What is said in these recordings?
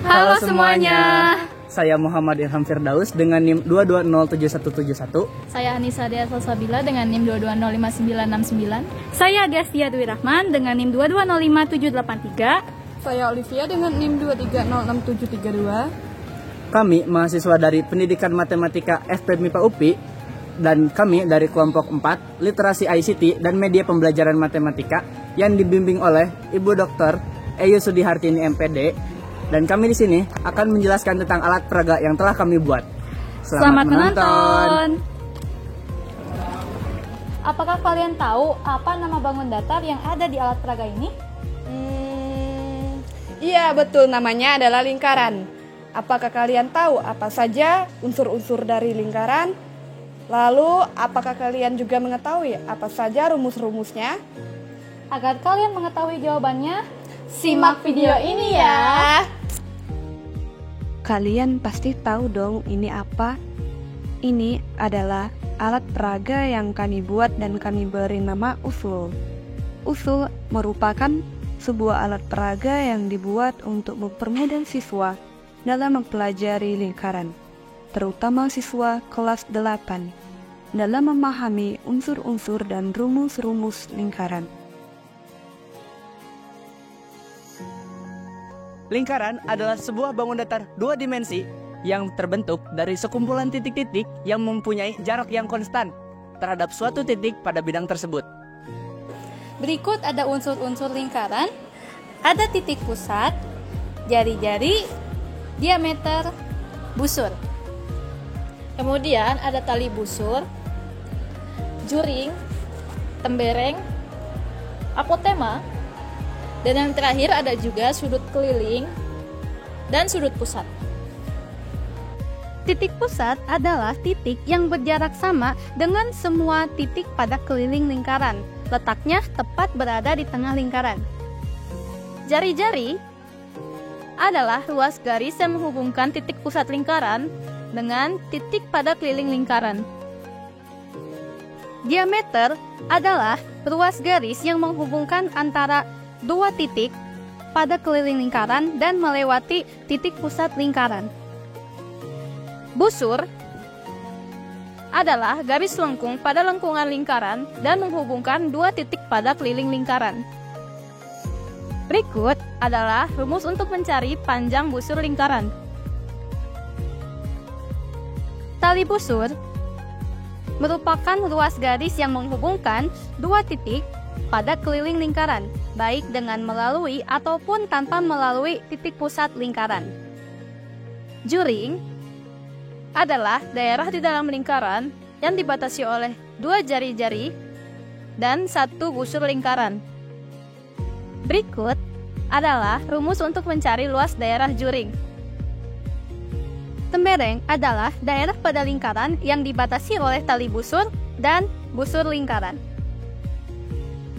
Halo semuanya. Saya Muhammad Ilham Firdaus dengan NIM 2207171. Saya Anissa Dea Salsabila dengan NIM 2205969. Saya Gastia Dwi Rahman dengan NIM 2205783. Saya Olivia dengan NIM 2306732. Kami mahasiswa dari Pendidikan Matematika FP MIPA UPI dan kami dari kelompok 4 Literasi ICT dan Media Pembelajaran Matematika yang dibimbing oleh Ibu Dr. Eyu Sudihartini MPD. Dan kami di sini akan menjelaskan tentang alat peraga yang telah kami buat. Selamat menonton. Apakah kalian tahu apa nama bangun datar yang ada di alat peraga ini? Iya betul, namanya adalah lingkaran. Apakah kalian tahu apa saja unsur-unsur dari lingkaran? Lalu apakah kalian juga mengetahui apa saja rumus-rumusnya? Agar kalian mengetahui jawabannya, simak video ini ya. Kalian pasti tahu dong ini apa? Ini adalah alat peraga yang kami buat dan kami beri nama usul. Usul merupakan sebuah alat peraga yang dibuat untuk mempermudah siswa dalam mempelajari lingkaran, terutama siswa kelas 8, dalam memahami unsur-unsur dan rumus-rumus lingkaran. Lingkaran adalah sebuah bangun datar dua dimensi yang terbentuk dari sekumpulan titik-titik yang mempunyai jarak yang konstan terhadap suatu titik pada bidang tersebut. Berikut ada unsur-unsur lingkaran. Ada titik pusat, jari-jari, diameter, busur. Kemudian ada tali busur, juring, tembereng, apotema, dan yang terakhir ada juga sudut keliling dan sudut pusat. Titik pusat adalah titik yang berjarak sama dengan semua titik pada keliling lingkaran. Letaknya tepat berada di tengah lingkaran. Jari-jari adalah ruas garis yang menghubungkan titik pusat lingkaran dengan titik pada keliling lingkaran. Diameter adalah ruas garis yang menghubungkan antara dua titik pada keliling lingkaran dan melewati titik pusat lingkaran. Busur adalah garis lengkung pada lengkungan lingkaran dan menghubungkan dua titik pada keliling lingkaran. Berikut adalah rumus untuk mencari panjang busur lingkaran. Tali busur merupakan ruas garis yang menghubungkan dua titik pada keliling lingkaran, baik dengan melalui ataupun tanpa melalui titik pusat lingkaran. Juring adalah daerah di dalam lingkaran yang dibatasi oleh dua jari-jari dan satu busur lingkaran. Berikut adalah rumus untuk mencari luas daerah juring. Tembereng adalah daerah pada lingkaran yang dibatasi oleh tali busur dan busur lingkaran.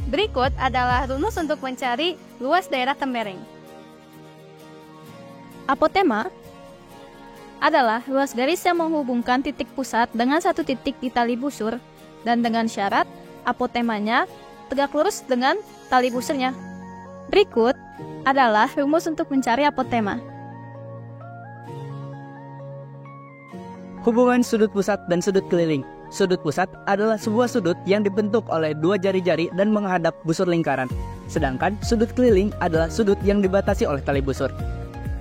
Berikut adalah rumus untuk mencari luas daerah tembereng. Apotema adalah ruas garis yang menghubungkan titik pusat dengan satu titik di tali busur dan dengan syarat apotemanya tegak lurus dengan tali busurnya. Berikut adalah rumus untuk mencari apotema. Hubungan sudut pusat dan sudut keliling. Sudut pusat adalah sebuah sudut yang dibentuk oleh dua jari-jari dan menghadap busur lingkaran. Sedangkan sudut keliling adalah sudut yang dibatasi oleh tali busur.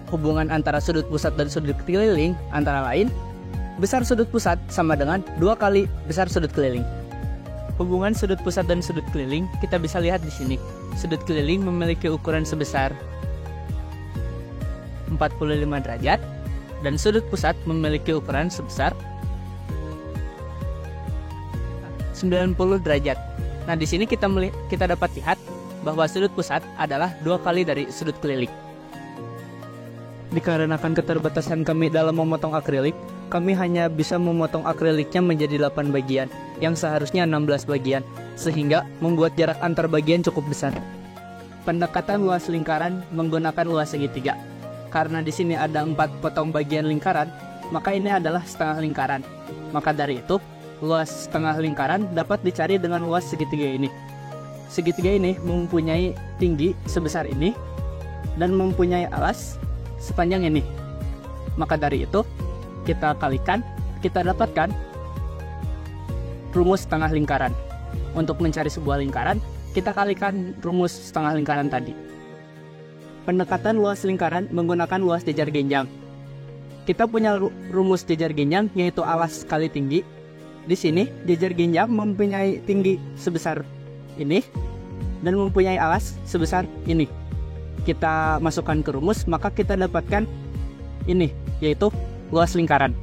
Hubungan antara sudut pusat dan sudut keliling antara lain, besar sudut pusat sama dengan 2 kali besar sudut keliling. Hubungan sudut pusat dan sudut keliling kita bisa lihat di sini. Sudut keliling memiliki ukuran sebesar 45 derajat dan sudut pusat memiliki ukuran sebesar 90 derajat. Nah, di sini kita dapat lihat bahwa sudut pusat adalah 2 kali dari sudut keliling. Dikarenakan keterbatasan kami dalam memotong akrilik, kami hanya bisa memotong akriliknya menjadi 8 bagian, yang seharusnya 16 bagian, sehingga membuat jarak antar bagian cukup besar. Pendekatan luas lingkaran menggunakan luas segitiga. Karena di sini ada 4 potong bagian lingkaran, maka ini adalah setengah lingkaran. Maka dari itu, luas setengah lingkaran dapat dicari dengan luas segitiga ini. Segitiga ini mempunyai tinggi sebesar ini dan mempunyai alas sepanjang ini. Maka dari itu, kita kalikan, kita dapatkan rumus setengah lingkaran. Untuk mencari sebuah lingkaran, kita kalikan rumus setengah lingkaran tadi. Pendekatan luas lingkaran menggunakan luas jejar genjang. Kita punya rumus jejar genjang, yaitu alas kali tinggi. Di sini, jejar genjang mempunyai tinggi sebesar ini dan mempunyai alas sebesar ini. Kita masukkan ke rumus, maka kita dapatkan ini, yaitu luas lingkaran.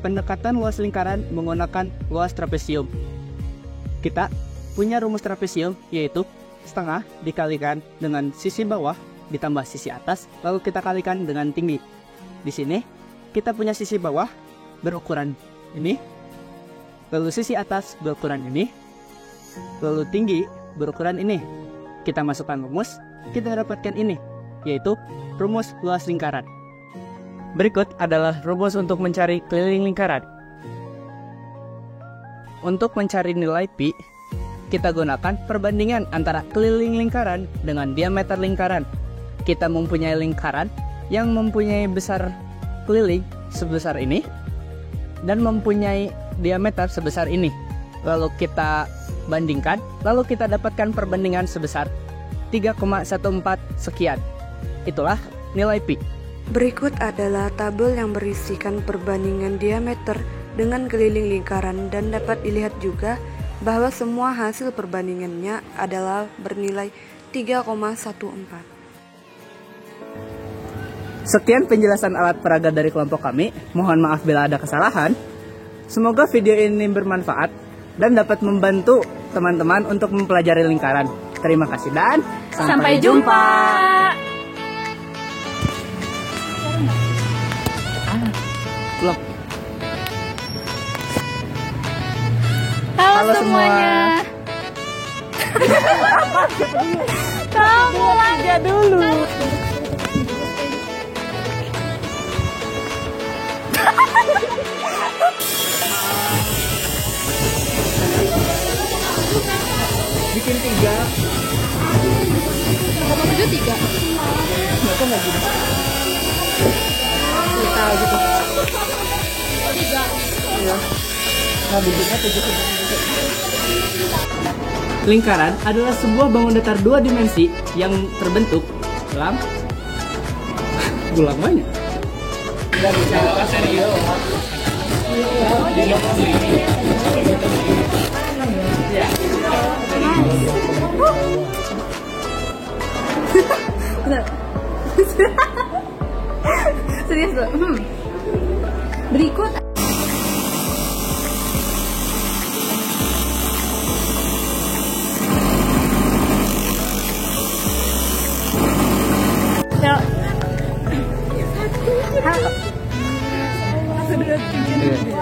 Pendekatan luas lingkaran menggunakan luas trapesium. Kita punya rumus trapesium, yaitu setengah dikalikan dengan sisi bawah ditambah sisi atas, lalu kita kalikan dengan tinggi. Di sini kita punya sisi bawah berukuran ini, lalu sisi atas berukuran ini, lalu tinggi berukuran ini. Kita masukkan rumus, kita dapatkan ini, yaitu rumus luas lingkaran. Berikut adalah rumus untuk mencari keliling lingkaran. Untuk mencari nilai pi, kita gunakan perbandingan antara keliling lingkaran dengan diameter lingkaran. Kita mempunyai lingkaran yang mempunyai besar keliling sebesar ini dan mempunyai diameter sebesar ini. Lalu kita bandingkan, lalu kita dapatkan perbandingan sebesar 3,14 sekian. Itulah nilai pi. Berikut adalah tabel yang berisikan perbandingan diameter dengan keliling lingkaran dan dapat dilihat juga bahwa semua hasil perbandingannya adalah bernilai 3,14. Sekian penjelasan alat peraga dari kelompok kami. Mohon maaf bila ada kesalahan. Semoga video ini bermanfaat dan dapat membantu teman-teman untuk mempelajari lingkaran. Terima kasih dan Sampai jumpa. Belum. Halo semuanya. Kamu aja dulu. Bikin 3. Kamu 73. Kenapa nggak gini? Kita gitu. 3. Ya. Nah, bentuknya 7. Lingkaran adalah sebuah bangun datar 2 dimensi yang terbentuk dalam gulang banyak. Nggak bisa serius. Ya. Serius bro. Berikut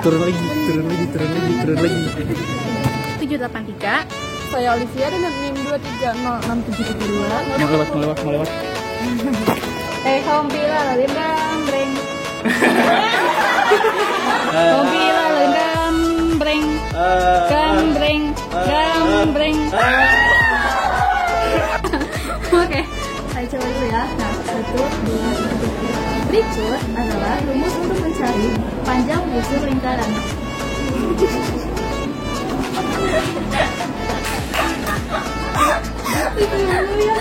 turun lagi. 783. Saya Olivia dengan NIM 2306772. Mau lewat. Hompila lalim gambreng. Hompila lalim gambreng. Gambreng. Oke, saya coba dulu ya. Nah, 1, 2, 3. Berikut adalah rumus untuk mencari panjang busur lingkaran. Itu dulu ya.